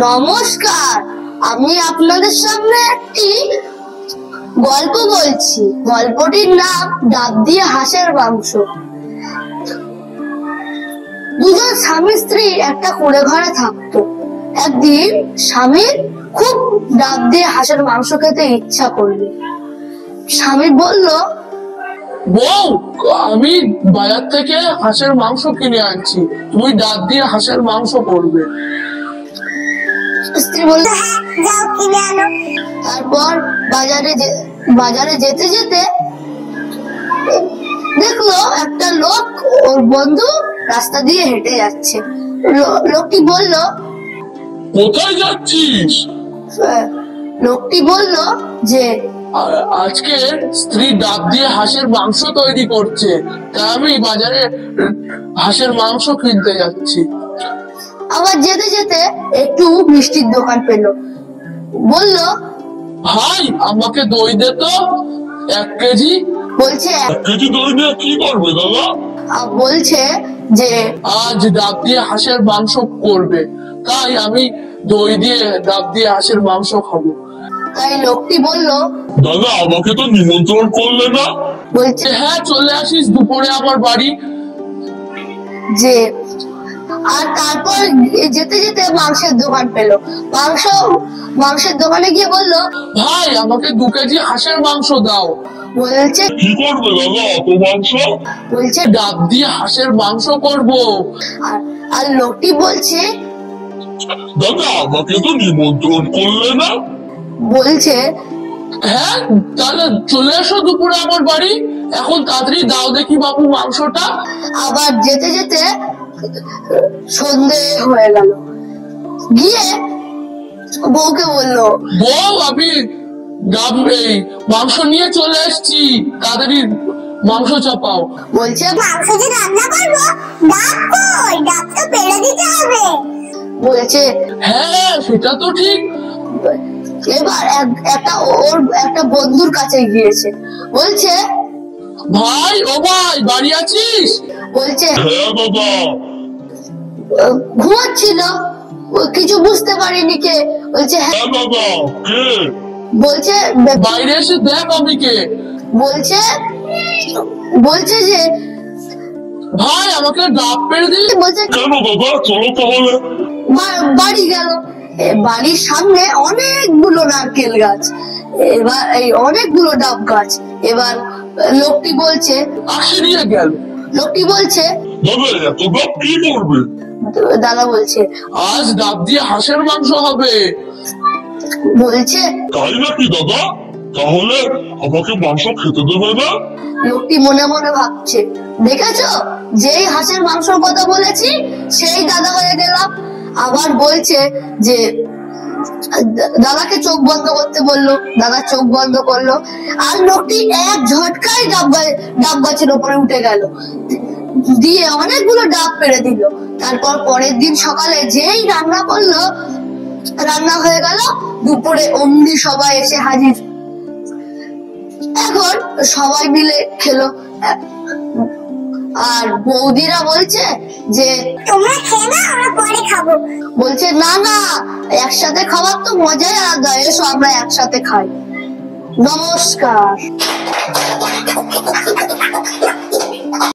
নমস্কার, আমি আপনাদের সামনে একটি গল্প বলছি। গল্পটির নাম ডাব দিয়ে হাঁসের মাংস। দুজন স্বামী স্ত্রী একটা কুঁড়ে ঘরে থাকতো। একদিন স্বামীর খুব ডাব দিয়ে হাঁসের মাংস খেতে ইচ্ছা করলো। স্বামী বলল, বউ, আমি বাজার থেকে হাঁসের মাংস কিনে আনছি, তুমি ডাব দিয়ে হাঁসের মাংস করবে। স্ত্রী বলল, যাও কিনে আনো। তারপর বাজারে যেতে যেতে দেখলো একটা লোক ওর বন্ধু রাস্তা দিয়ে হেঁটে যাচ্ছে। লোকটি বলল, কোথায় যাচ্ছিস? লোকটি বলল যে আজকে স্ত্রী ডাব দিয়ে হাঁসের মাংস তৈরি করছে, তাই আমি বাজারে হাঁসের মাংস কিনতে যাচ্ছি। আবার যেতে যেতে একটু মিষ্টির দোকান পেল। বলল, ভাই, আমাকে দই দে তো 1 কেজি। বলছে 1 কেজি দই দিয়ে কি করবে দাদা? বলছে যে আজ ডাব দিয়ে হাঁসের মাংস করবে, তাই আমি দই দিয়ে ডাব দিয়ে হাঁসের মাংস খাবো। তাই লোকটি বলল, দাদা, আমাকে তো নিমন্ত্রণ করলে না। বলছে হ্যাঁ, চলে আসিস দুপুরে আমার বাড়ি। যে আর তারপর যেতে যেতে মাংসের দোকান পেল। মাংসের দোকানে গিয়ে বলল, ভাই, আমাকে 2 কেজি হাঁসের মাংস দাও। বলছে কি করবে দাদা অত মাংস? বলছে ডাব দিয়ে হাঁসের মাংস করবো। আর লোকটি বলছে, দাদা, আমাকে তো নিমন্ত্রণ করলে না। বলছে হ্যাঁ, তাহলে চলে এসো দুপুরে আমার বাড়ি। এখন তাড়াতাড়ি দাও দেখি বাবু মাংসটা। আবার যেতে যেতে সন্ধে হয়ে গেল। গিয়ে বউকে বলল, বউ, আমি মাংস নিয়ে চলে এসছি, তাড়াতাড়ি মাংস চাপাও। বলছে মাংস যে রান্না করবো, ডাব কই? ডাব তো পেড়ে দিতে হবে। বলছে হ্যাঁ, সেটা তো ঠিক। এবার একটা বন্ধুর কাছে গিয়েছে। বলছে, ভাই, ও ভাই, বাড়ি আছিস? বলছে হ্যাঁ বাবা। ঘুমাচ্ছিল, কিছু বুঝতে পারিনি কে। বলছে হ্যাঁ বাবা, কে? বলছে বাইরে এসে দেখ আমি কে। বলছে যে ভাই, আমাকে ডাব পেড়ে দিলি। বলছে কেন বাবা? চলো তাহলে। বাড়ি গেল। বাড়ির সামনে অনেকগুলো নারকেল গাছ, এবার অনেকগুলো ডাব গাছ। এবার লোকটি বলছে, আসিয়ে গেল। লোকটি বলছে, দাদা, এত ডাব কি করবে? দাদা বলছে, আজ ডাব দিয়ে হাঁসের মাংস হবে। বলছে তাই নাকি দাদা? তাহলে আমাকে মাংস খেতে দেবে না? লোকটি মনে মনে ভাবছে, দেখেছো, যেই হাঁসের মাংসের কথা বলেছি সেই দাদা হয়ে গেলাম। আবার বলছে যে দাদাকে চোখ বন্ধ করতে বললো। দাদা চোখ বন্ধ করলো, আর লোকটি এক ঝটকায় ডাব গাছের উপরে উঠে গেল, দিয়ে অনেকগুলো ডাব পেড়ে দিল। তারপর পরের দিন সকালে যেই রান্না করলো, রান্না হয়ে গেল। দুপুরে অমনি সবাই এসে হাজির। এখন সবাই মিলে খেলো। আর বৌদিরা বলছে যে তোমরা খেয়ে না, আমরা পরে খাবো। বলছে না না, একসাথে খাবার তো মজাই আলাদা, এসো আমরা একসাথে খাই। নমস্কার।